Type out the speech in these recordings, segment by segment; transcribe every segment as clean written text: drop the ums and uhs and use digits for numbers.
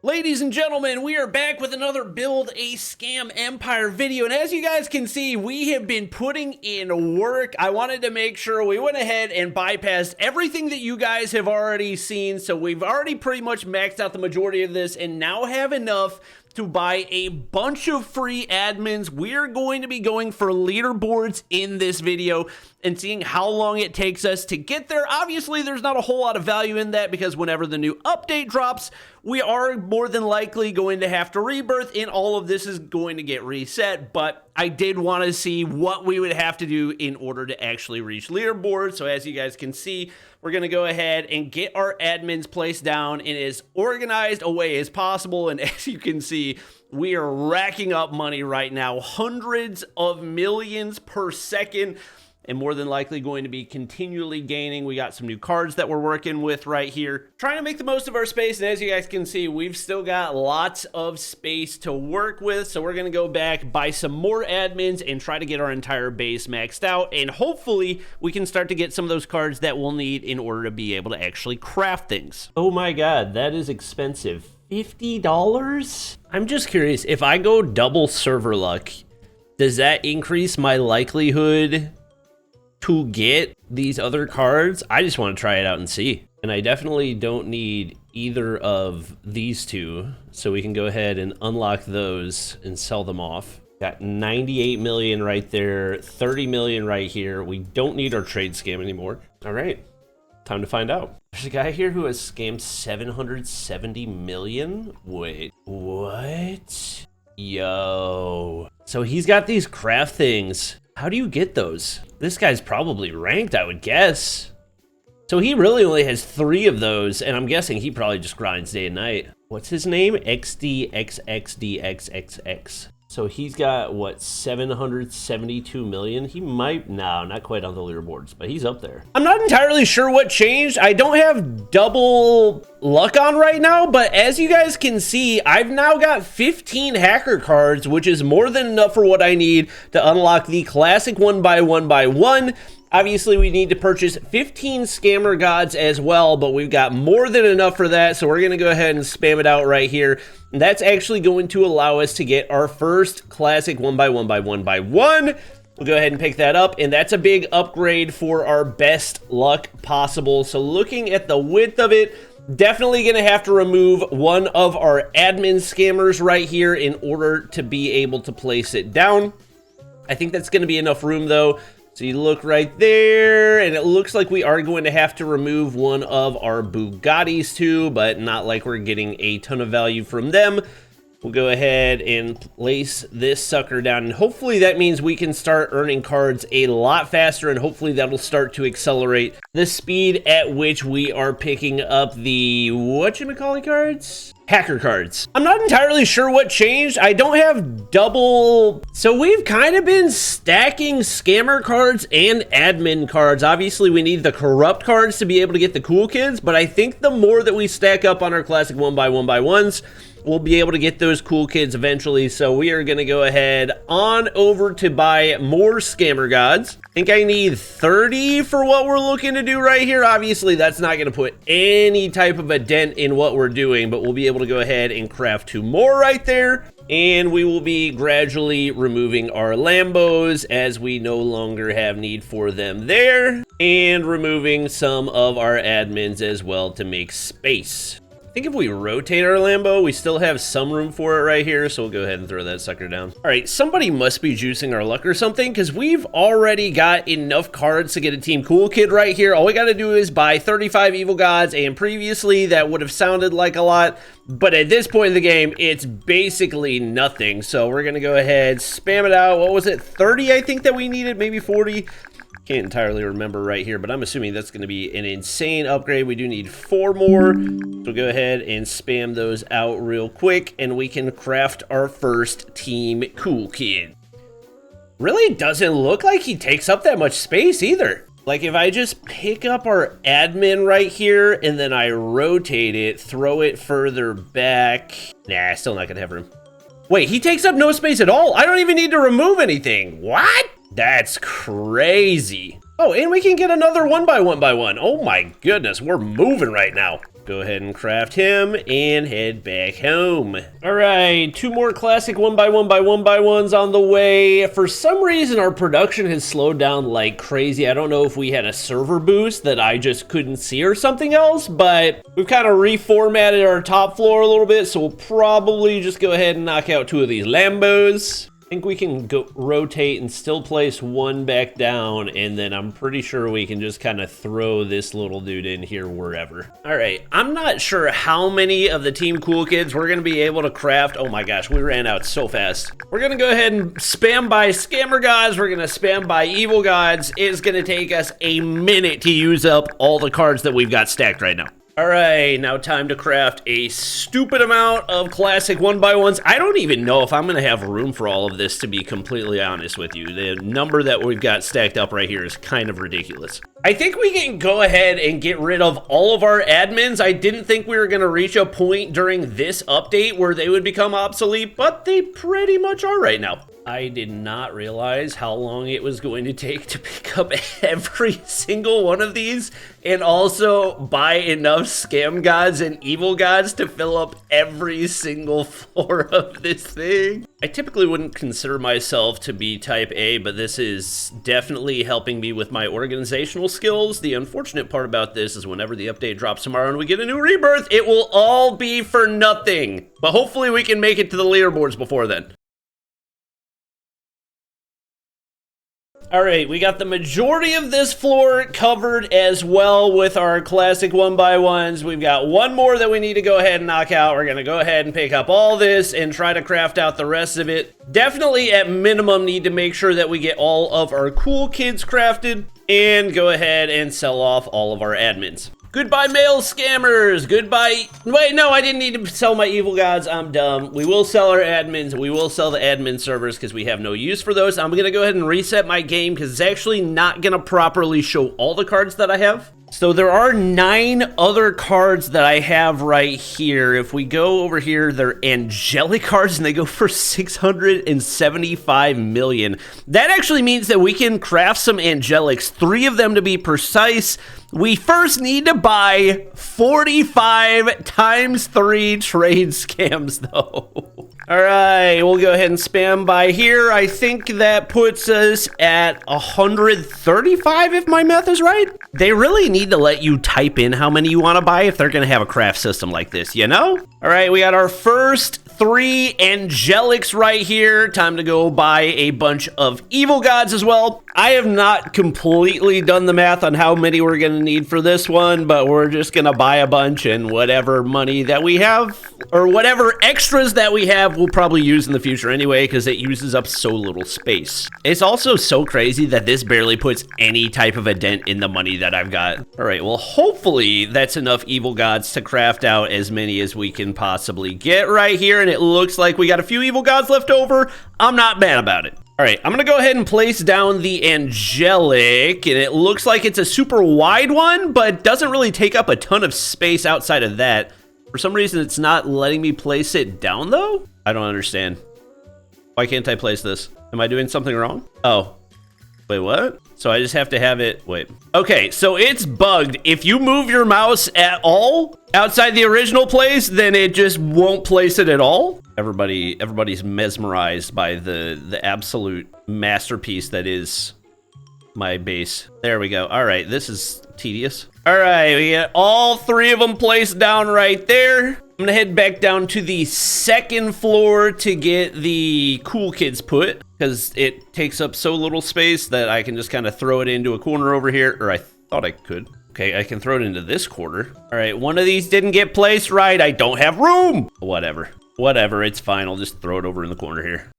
Ladies and gentlemen, we are back with another Build a Scam Empire video, and as you guys can see, we have been putting in work. I wanted to make sure we went ahead and bypassed everything that you guys have already seen, so we've already pretty much maxed out the majority of this and now have enough to buy a bunch of free admins. We're going to be going for leaderboards in this video and seeing how long it takes us to get there. Obviously, there's not a whole lot of value in that because whenever the new update drops, we are more than likely going to have to rebirth and all of this is going to get reset. But I did want to see what we would have to do in order to actually reach leaderboards. So as you guys can see, we're going to go ahead and get our admins placed down in as organized a way as possible. And as you can see, we are racking up money right now, hundreds of millions per second, and more than likely going to be continually gaining. We got some new cards that we're working with right here, trying to make the most of our space. And as you guys can see, we've still got lots of space to work with. So we're going to go back, buy some more admins, and try to get our entire base maxed out. And hopefully we can start to get some of those cards that we'll need in order to be able to actually craft things. Oh my God, that is expensive. $50? I'm just curious, if I go double server luck, does that increase my likelihood to get these other cards? I just want to try it out and see. And I definitely don't need either of these two, so we can go ahead and unlock those and sell them off. Got 98 million right there, 30 million right here. We don't need our trade scam anymore. All right, time to find out. There's a guy here who has scammed 770 million. Wait, what? Yo. So he's got these craft things. How do you get those? This guy's probably ranked, I would guess. So he really only has 3 of those, and I'm guessing he probably just grinds day and night. What's his name? XDXXDXXX. So he's got, what, 772 million? He might, no, not quite on the leaderboards, but he's up there. I'm not entirely sure what changed. I don't have double luck on right now, but as you guys can see, I've now got 15 hacker cards, which is more than enough for what I need to unlock the classic 1x1x1. Obviously, we need to purchase 15 scammer gods as well, but we've got more than enough for that, so we're going to go ahead and spam it out right here. And that's actually going to allow us to get our first classic 1x1x1x1. We'll go ahead and pick that up, and that's a big upgrade for our best luck possible. So looking at the width of it, definitely going to have to remove one of our admin scammers right here in order to be able to place it down. I think that's going to be enough room, though. So you look right there, and it looks like we are going to have to remove one of our Bugattis too, but not like we're getting a ton of value from them. We'll go ahead and place this sucker down, and hopefully that means we can start earning cards a lot faster, and hopefully that'll start to accelerate the speed at which we are picking up the whatchamacallit cards? Hacker cards. I'm not entirely sure what changed. I don't have double. So we've kind of been stacking scammer cards and admin cards. Obviously, we need the corrupt cards to be able to get the cool kids, but I think the more that we stack up on our classic 1x1x1s, we'll be able to get those cool kids eventually. So we are going to go ahead on over to buy more scammer gods. I think I need 30 for what we're looking to do right here. Obviously, that's not going to put any type of a dent in what we're doing, but we'll be able to go ahead and craft 2 more right there. And we will be gradually removing our Lambos as we no longer have need for them there. And removing some of our admins as well to make space. I think if we rotate our Lambo, we still have some room for it right here, so we'll go ahead and throw that sucker down. All right, somebody must be juicing our luck or something, because we've already got enough cards to get a Team Cool Kid right here. All we got to do is buy 35 Evil Gods, and previously that would have sounded like a lot, but at this point in the game, it's basically nothing. So we're going to go ahead, spam it out. What was it, 30 I think that we needed, maybe 40? Can't entirely remember right here, but I'm assuming that's going to be an insane upgrade. We do need 4 more. So go ahead and spam those out real quick, and we can craft our first Team Cool Kid. Really doesn't look like he takes up that much space either. Like if I just pick up our admin right here, and then I rotate it, throw it further back. Nah, still not going to have room. Wait, he takes up no space at all. I don't even need to remove anything. What? That's crazy. Oh, and we can get another 1x1x1. Oh my goodness, we're moving right now. Go ahead and craft him and head back home. All right, 2 more classic 1x1x1x1s on the way. For some reason, our production has slowed down like crazy. I don't know if we had a server boost that I just couldn't see or something else, but we've kind of reformatted our top floor a little bit, so we'll probably just go ahead and knock out 2 of these Lambos. I think we can go rotate and still place 1 back down, and then I'm pretty sure we can just kind of throw this little dude in here wherever. All right, I'm not sure how many of the Team Cool Kids we're gonna be able to craft. Oh my gosh, we ran out so fast. We're gonna go ahead and spam by Scammer Gods. We're gonna spam by Evil Gods. It's gonna take us a minute to use up all the cards that we've got stacked right now. All right, now time to craft a stupid amount of classic 1x1s. I don't even know if I'm gonna have room for all of this, to be completely honest with you. The number that we've got stacked up right here is kind of ridiculous. I think we can go ahead and get rid of all of our admins. I didn't think we were gonna reach a point during this update where they would become obsolete, but they pretty much are right now. I did not realize how long it was going to take to pick up every single one of these and also buy enough Scam Gods and Evil Gods to fill up every single floor of this thing. I typically wouldn't consider myself to be type A, but this is definitely helping me with my organizational skills. The unfortunate part about this is whenever the update drops tomorrow and we get a new rebirth, it will all be for nothing. But hopefully we can make it to the leaderboards before then. All right, we got the majority of this floor covered as well with our classic 1x1s. We've got 1 more that we need to go ahead and knock out. We're gonna go ahead and pick up all this and try to craft out the rest of it. Definitely at minimum need to make sure that we get all of our cool kids crafted and go ahead and sell off all of our admins. Goodbye, male scammers. Goodbye. Wait, no, I didn't need to sell my Evil Gods. I'm dumb. We will sell our admins. We will sell the admin servers because we have no use for those. I'm going to go ahead and reset my game because it's actually not going to properly show all the cards that I have. So there are 9 other cards that I have right here. If we go over here, they're angelic cards and they go for 675 million. That actually means that we can craft some angelics, 3 of them to be precise. We first need to buy 45 times 3 trade scams though. All right, we'll go ahead and spam by here. I think that puts us at 135 if my math is right. They really need to let you type in how many you want to buy if they're going to have a craft system like this, you know? All right, we got our first 3 angelics right here. Time to go buy a bunch of Evil Gods as well. I have not completely done the math on how many we're going to need for this one, but we're just going to buy a bunch, and whatever money that we have or whatever extras that we have we'll probably use in the future anyway because it uses up so little space. It's also so crazy that this barely puts any type of a dent in the money that I've got. All right, well, hopefully that's enough Evil Gods to craft out as many as we can possibly get right here, and it looks like we got a few Evil Gods left over. I'm not mad about it. All right, I'm gonna go ahead and place down the angelic, and it looks like it's a super wide one, but doesn't really take up a ton of space outside of that. For some reason, it's not letting me place it down though. I don't understand. Why can't I place this? Am I doing something wrong? Oh, wait, what? So I just have to have it, wait. Okay, so it's bugged. If you move your mouse at all outside the original place, then it just won't place it at all. Everybody's mesmerized by the absolute masterpiece that is my base. There we go. All right, this is tedious. All right, we got all 3 of them placed down right there. I'm gonna head back down to the 2nd floor to get the cool kids put because it takes up so little space that I can just kind of throw it into a corner over here, or I thought I could. Okay, I can throw it into this corner. All right, one of these didn't get placed right. I don't have room. Whatever, it's fine. I'll just throw it over in the corner here.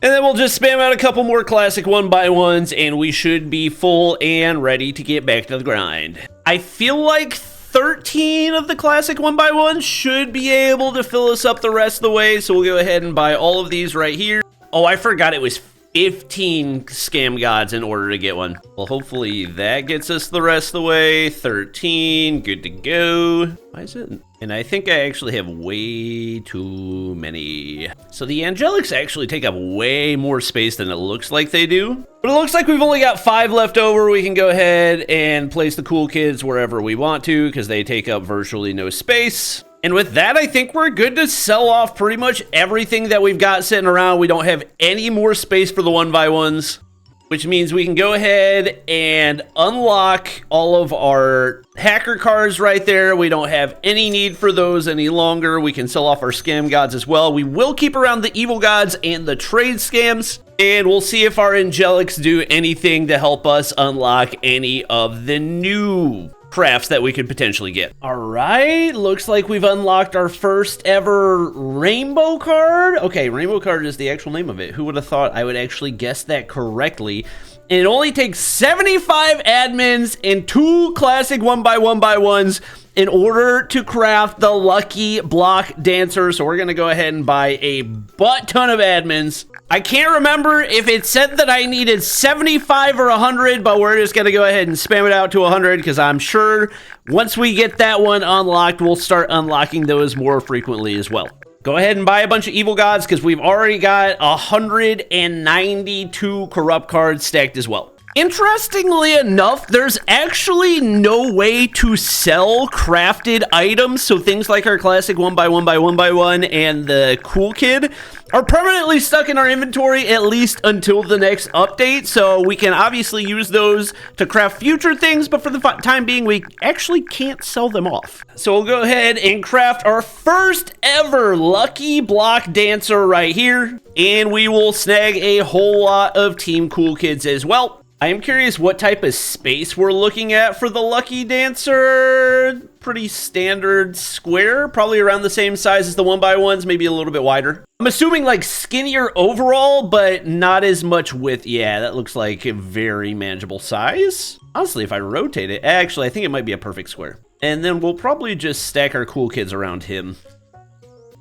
And then we'll just spam out a couple more classic 1x1s and we should be full and ready to get back to the grind. I feel like 13 of the classic 1x1s should be able to fill us up the rest of the way, so we'll go ahead and buy all of these right here. Oh, I forgot it was 15 scam gods in order to get one. Well, hopefully that gets us the rest of the way. 13, good to go. Why is it? And I think I actually have way too many. So the angelics actually take up way more space than it looks like they do. But it looks like we've only got 5 left over. We can go ahead and place the cool kids wherever we want to because they take up virtually no space. And with that, I think we're good to sell off pretty much everything that we've got sitting around. We don't have any more space for the 1x1s, which means we can go ahead and unlock all of our hacker cars right there. We don't have any need for those any longer. We can sell off our scam gods as well. We will keep around the evil gods and the trade scams, and we'll see if our angelics do anything to help us unlock any of the new crafts that we could potentially get. All right, looks like we've unlocked our first ever rainbow card. Okay, rainbow card is the actual name of it. Who would have thought I would actually guess that correctly? And it only takes 75 admins and 2 classic 1x1x1s in order to craft the lucky block dancer. So we're gonna go ahead and buy a butt ton of admins. I can't remember if it said that I needed 75 or 100, but we're just gonna go ahead and spam it out to 100 because I'm sure once we get that one unlocked, we'll start unlocking those more frequently as well. Go ahead and buy a bunch of evil gods because we've already got 192 corrupt cards stacked as well. Interestingly enough, there's actually no way to sell crafted items, so things like our classic 1x1x1x1 and the cool kid are permanently stuck in our inventory at least until the next update, so we can obviously use those to craft future things, but for the time being, we actually can't sell them off. So we'll go ahead and craft our first ever lucky block dancer right here, and we will snag a whole lot of Team Cool Kids as well. I am curious what type of space we're looking at for the Lucky Dancer. Pretty standard square, probably around the same size as the 1x1s, maybe a little bit wider. I'm assuming like skinnier overall, but not as much width. Yeah, that looks like a very manageable size. Honestly, if I rotate it, actually, I think it might be a perfect square. And then we'll probably just stack our cool kids around him.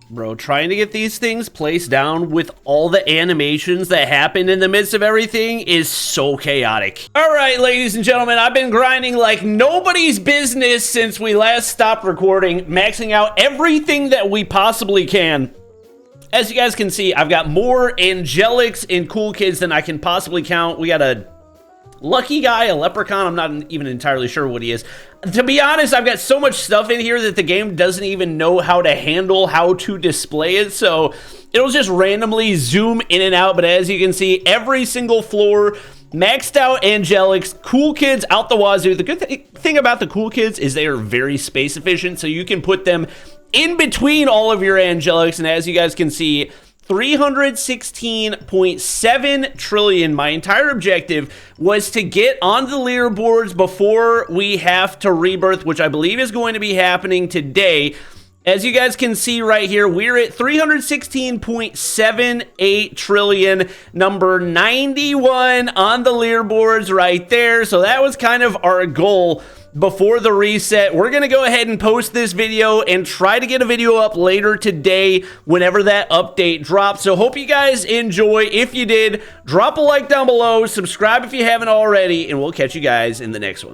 Bro, trying to get these things placed down with all the animations that happen in the midst of everything is so chaotic. All right, ladies and gentlemen, I've been grinding like nobody's business since we last stopped recording, maxing out everything that we possibly can. As you guys can see, I've got more angelics and cool kids than I can possibly count. We got a lucky guy, a leprechaun. I'm not even entirely sure what he is. To be honest, I've got so much stuff in here that the game doesn't even know how to handle how to display it, so it'll just randomly zoom in and out. But as you can see, every single floor, maxed out angelics, cool kids out the wazoo. The good thing about the cool kids is they are very space efficient, so you can put them in between all of your angelics, and as you guys can see, 316.7 trillion. My entire objective was to get on the leaderboards before we have to rebirth, which I believe is going to be happening today. As you guys can see right here, we're at 316.78 trillion, number 91 on the leaderboards right there. So that was kind of our goal before the reset. We're gonna go ahead and post this video and try to get a video up later today whenever that update drops. So hope you guys enjoy. If you did, drop a like down below, subscribe if you haven't already, and we'll catch you guys in the next one.